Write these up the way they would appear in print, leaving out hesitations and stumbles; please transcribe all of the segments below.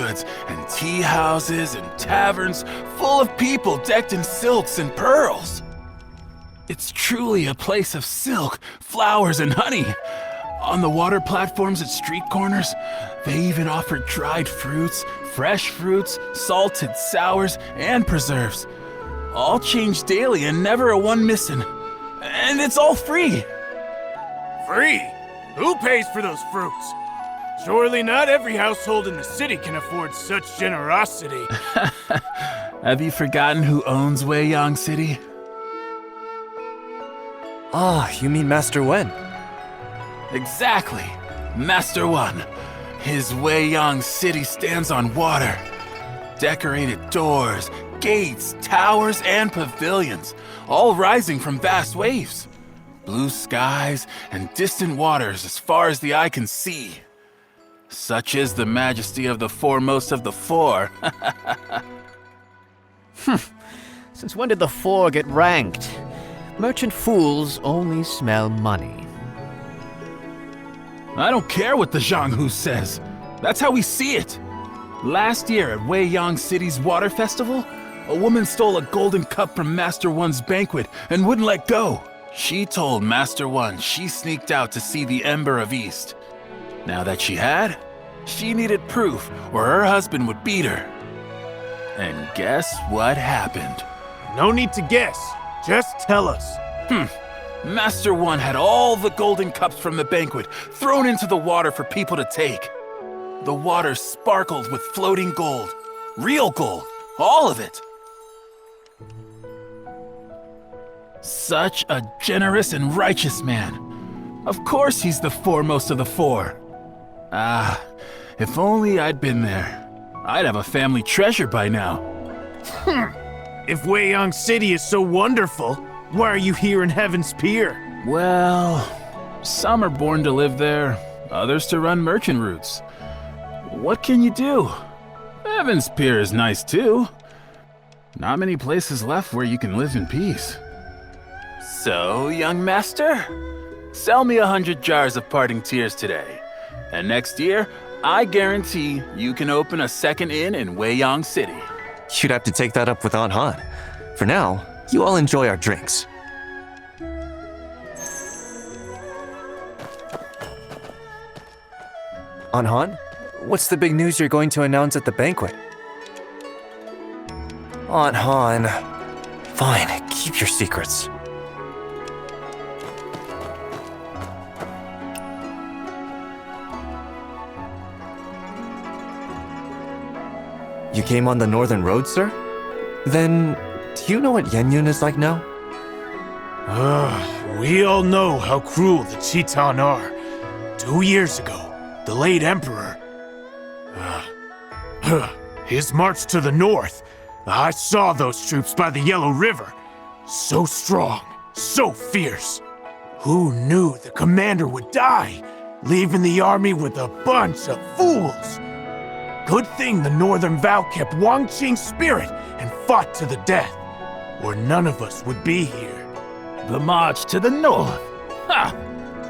goods and tea houses and taverns full of people decked in silks and pearls. It's truly a place of silk, flowers, and honey. On the water platforms at street corners, they even offered dried fruits, fresh fruits, salted sours, and preserves. All changed daily and never a one missing. And it's all free. Free? Who pays for those fruits? Surely not every household in the city can afford such generosity. Have you forgotten who owns Weiyang City? Ah, you mean Master Wen? Exactly. Master Wen. His Weiyang City stands on water. Decorated doors, gates, towers, and pavilions, all rising from vast waves. Blue skies and distant waters as far as the eye can see. Such is the majesty of the foremost of the four. Since when did the four get ranked? Merchant fools only smell money. I don't care what the Zhanghu says. That's how we see it. Last year at Weiyang City's water festival, a woman stole a golden cup from Master Wen's banquet and wouldn't let go. She told Master Wen she sneaked out to see the Ember of East. Now that she had, she needed proof or her husband would beat her. And guess what happened? No need to guess. Just tell us. Master Wen had all the golden cups from the banquet thrown into the water for people to take. The water sparkled with floating gold. Real gold. All of it. Such a generous and righteous man. Of course he's the foremost of the four. Ah, if only I'd been there. I'd have a family treasure by now. If Weiyang City is so wonderful, why are you here in Heaven's Pier? Well, some are born to live there, others to run merchant routes. What can you do? Heaven's Pier is nice too. Not many places left where you can live in peace. So, young master, sell me 100 jars of parting tears today. And next year, I guarantee you can open a second inn in Weiyang City. You'd have to take that up with Aunt Han. For now, you all enjoy our drinks. Aunt Han, what's the big news you're going to announce at the banquet? Aunt Han. Fine, keep your secrets. You came on the Northern Road, sir? Then, do you know what Yenyun is like now? We all know how cruel the Chiton are. 2 years ago, the late Emperor... his march to the north. I saw those troops by the Yellow River. So strong, so fierce. Who knew the commander would die, leaving the army with a bunch of fools? Good thing the Northern Vow kept Wang Qing's spirit and fought to the death, or none of us would be here. The march to the north? Ha!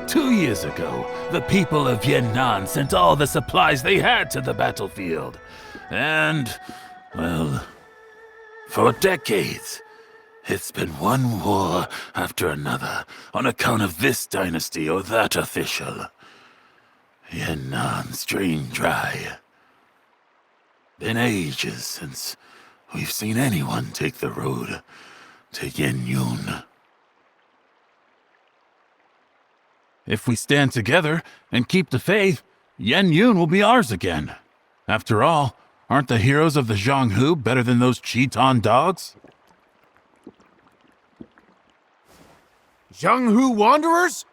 2 years ago, the people of Yan'an sent all the supplies they had to the battlefield. And, well, for decades, it's been one war after another on account of this dynasty or that official. Yan'an's drained dry. Been ages since we've seen anyone take the road to Yenyun. If we stand together and keep the faith, Yenyun will be ours again. After all, aren't the heroes of the Zhanghu better than those Chiton dogs? Zhanghu wanderers?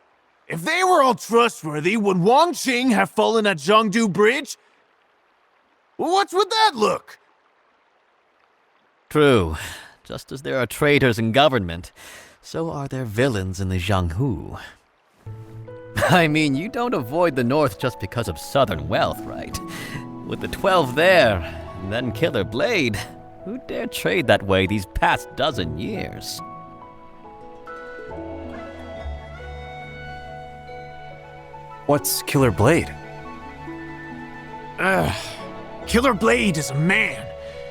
If they were all trustworthy, would Wang Qing have fallen at Zhangdu Bridge? What's with that look? True. Just as there are traitors in government, so are there villains in the Zhanghu. I mean, you don't avoid the north just because of southern wealth, right? With the 12 there, and then Killer Blade, who dare trade that way these past dozen years? What's Killer Blade? Killer Blade is a man.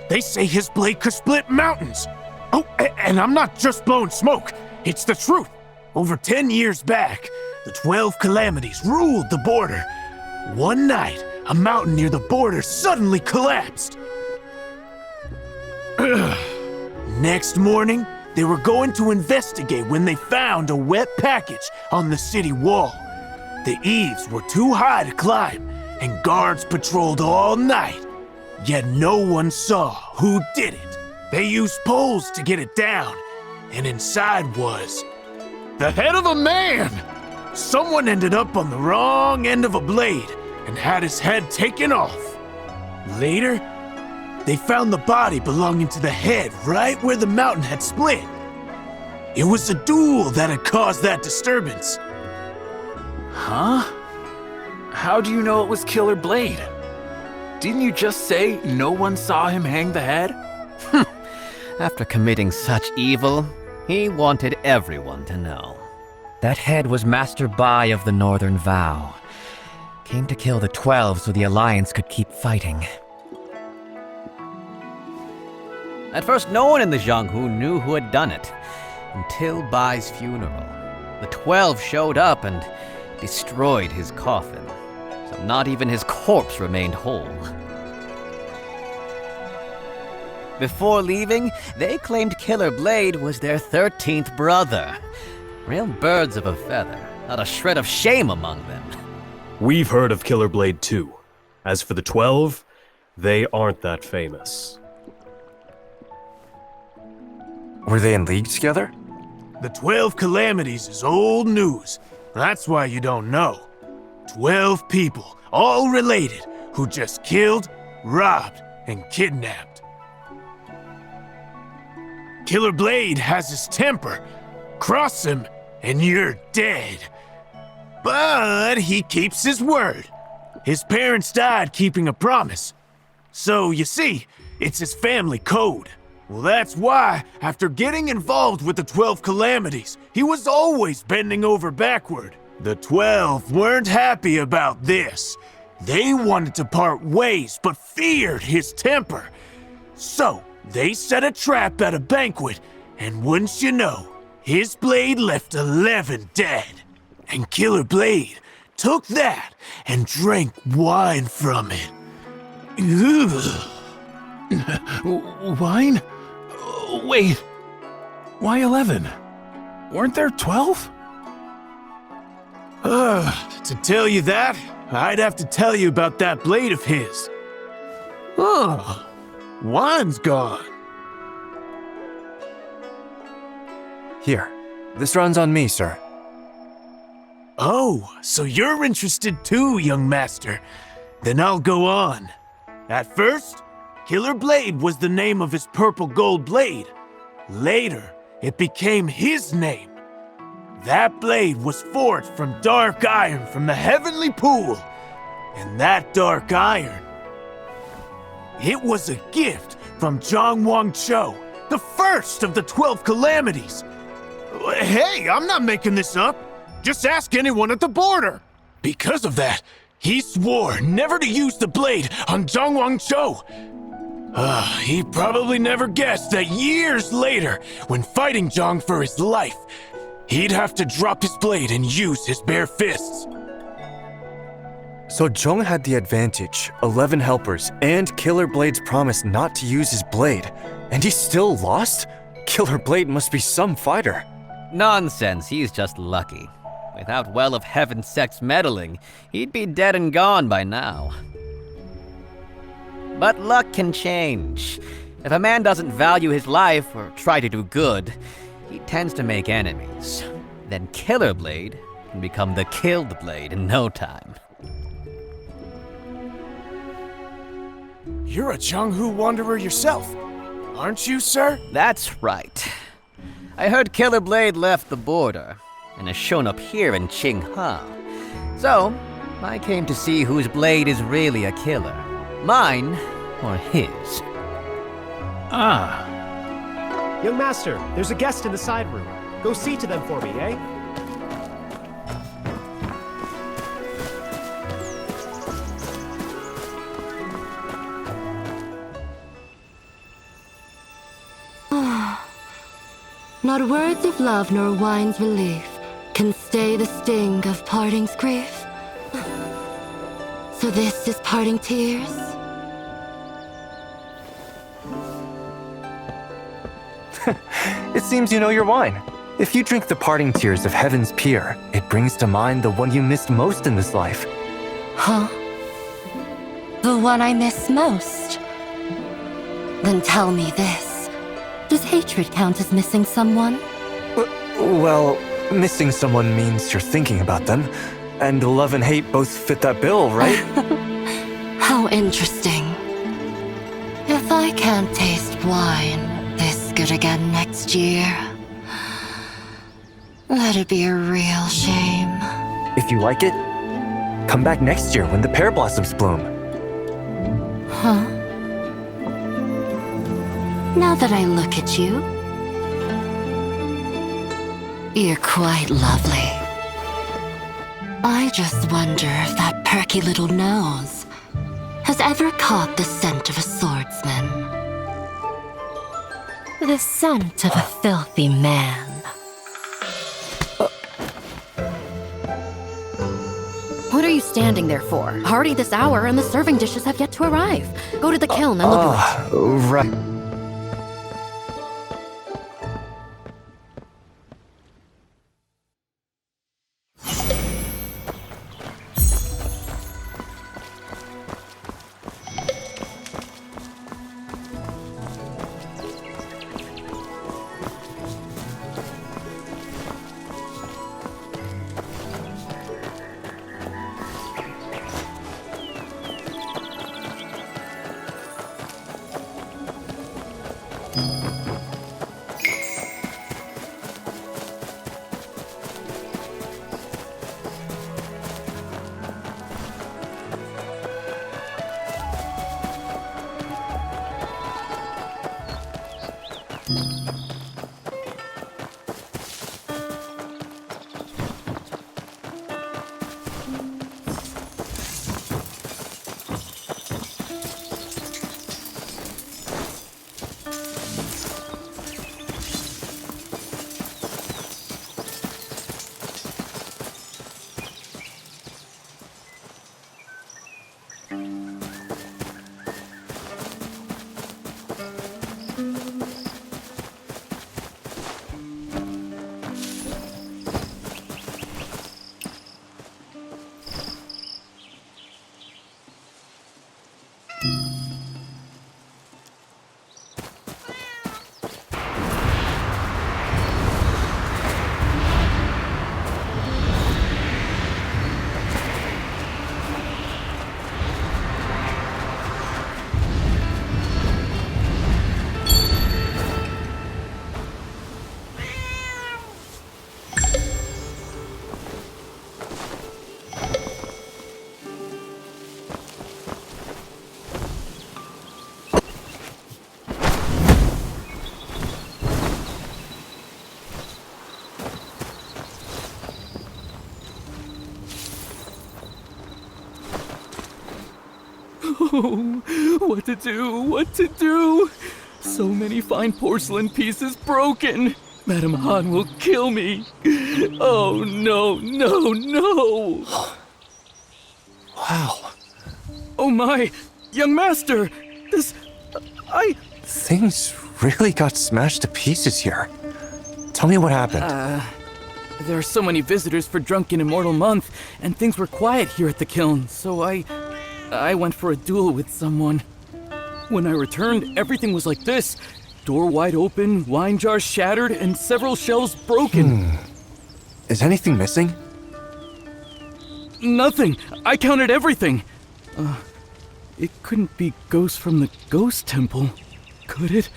They say his blade could split mountains. Oh, and I'm not just blowing smoke. It's the truth. Over 10 years back, the 12 Calamities ruled the border. One night, a mountain near the border suddenly collapsed. Next morning, they were going to investigate when they found a wet package on the city wall. The eaves were too high to climb, and guards patrolled all night. Yet no one saw who did it. They used poles to get it down, and inside was the head of a man! Someone ended up on the wrong end of a blade and had his head taken off. Later, they found the body belonging to the head right where the mountain had split. It was a duel that had caused that disturbance. Huh? How do you know it was Killer Blade? Didn't you just say no one saw him hang the head? After committing such evil, he wanted everyone to know. That head was Master Bai of the Northern Vow. Came to kill the 12 so the Alliance could keep fighting. At first, no one in the Jianghu knew who had done it, until Bai's funeral. The 12 showed up and destroyed his coffin, so not even his corpse remained whole. Before leaving, they claimed Killer Blade was their 13th brother. Real birds of a feather, not a shred of shame among them. We've heard of Killer Blade too. As for the 12, they aren't that famous. Were they in league together? The 12 Calamities is old news. That's why you don't know. 12 people, all related, who just killed, robbed, and kidnapped. Killer Blade has his temper. Cross him, and you're dead. But he keeps his word. His parents died keeping a promise. So, you see, it's his family code. Well, that's why, after getting involved with the 12 Calamities, he was always bending over backward. The 12 weren't happy about this. They wanted to part ways, but feared his temper. So, they set a trap at a banquet, and wouldn't you know, his blade left 11 dead. And Killer Blade took that and drank wine from it. Wine? Wait. Why 11? Weren't there 12? To tell you that, I'd have to tell you about that blade of his. Wine's gone. Here, this runs on me, sir. Oh, so you're interested too, young master. Then I'll go on. At first, Killer Blade was the name of his purple gold blade. Later, it became his name. That blade was forged from dark iron from the heavenly pool. And that dark iron, it was a gift from Zhang Wangchou, the first of the 12 Calamities. Hey, I'm not making this up. Just ask anyone at the border. Because of that, he swore never to use the blade on Zhang Wangchou. He probably never guessed that years later, when fighting Zhang for his life, he'd have to drop his blade and use his bare fists. So Zhong had the advantage, 11 helpers, and Killer Blade's promise not to use his blade, and he still lost? Killer Blade must be some fighter. Nonsense, he's just lucky. Without Well of Heaven Sect's meddling, he'd be dead and gone by now. But luck can change. If a man doesn't value his life or try to do good, he tends to make enemies. Then Killer Blade can become the Killed Blade in no time. You're a Jianghu wanderer yourself, aren't you, sir? That's right. I heard Killer Blade left the border and has shown up here in Qinghe. So, I came to see whose blade is really a killer. Mine or his. Young master, there's a guest in the side room. Go see to them for me, eh? Not words of love nor wine's relief can stay the sting of parting's grief. So this is parting tears? It seems you know your wine. If you drink the parting tears of Heaven's Pier, it brings to mind the one you missed most in this life. Huh? The one I miss most? Then tell me this. Does hatred count as missing someone? Well, missing someone means you're thinking about them, and love and hate both fit that bill, right? How interesting. If I can't taste wine this good again next year, that'd be a real shame. If you like it, come back next year when the pear blossoms bloom. Huh? Now that I look at you, you're quite lovely. I just wonder if that perky little nose has ever caught the scent of a swordsman. The scent of a filthy man. What are you standing there for? Already this hour and the serving dishes have yet to arrive. Go to the kiln and look at it. Right. Oh, what to do? What to do? So many fine porcelain pieces broken. Madame Han will kill me. Oh, no, no, no. Wow. Oh my, young master, Things really got smashed to pieces here. Tell me what happened. There are so many visitors for Drunken Immortal Month, and things were quiet here at the kiln, so I went for a duel with someone. When I returned, everything was like this. Door wide open, wine jars shattered, and several shelves broken. Is anything missing? Nothing. I counted everything. It couldn't be ghosts from the ghost temple, could it?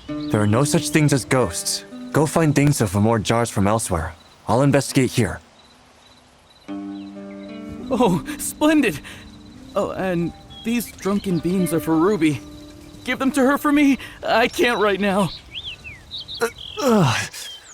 There are no such things as ghosts. Go find things of more jars from elsewhere. I'll investigate here. Oh, splendid! Oh, and these drunken beans are for Ruby. Give them to her for me? I can't right now.